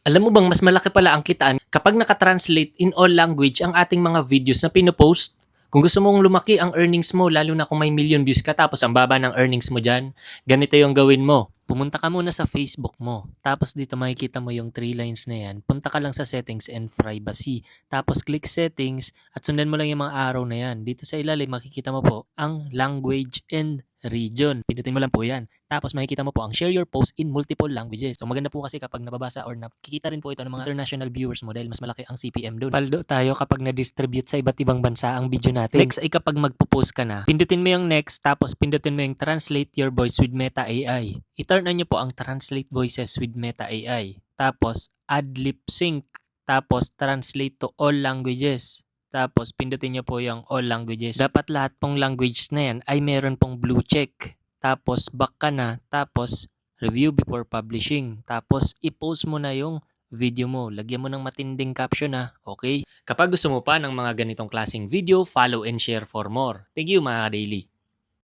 Alam mo bang mas malaki pala ang kitaan kapag nakatranslate in all language ang ating mga videos na pinopost? Kung gusto mong lumaki ang earnings mo, lalo na kung may million views ka tapos ang baba ng earnings mo dyan, ganito yung gawin mo. Pumunta ka muna sa Facebook mo. Tapos dito makikita mo yung 3 lines na yan. Punta ka lang sa settings and privacy. Tapos click settings at sundan mo lang yung mga arrow na yan. Dito sa ilalim makikita mo po ang language and region. Pindutin mo lang po yan. Tapos makikita mo po ang share your post in multiple languages. So maganda po kasi kapag nababasa or nakikita rin po ito ng mga international viewers mo dahil mas malaki ang CPM doon. Paldo tayo kapag na-distribute sa iba't ibang bansa ang video natin. Next ay kapag magpo-post ka na, pindutin mo yung next tapos pindutin mo yung translate your voice with Meta AI. I-turn on nyo po ang translate voices with Meta AI. Tapos add lip sync. Tapos translate to all languages. Tapos, pindutin nyo po yung all languages. Dapat lahat pong language na yan ay meron pong blue check. Tapos, back ka na. Tapos, review before publishing. Tapos, i-post mo na yung video mo. Lagyan mo ng matinding caption na. Okay? Kapag gusto mo pa ng mga ganitong klaseng video, follow and share for more. Thank you mga daily.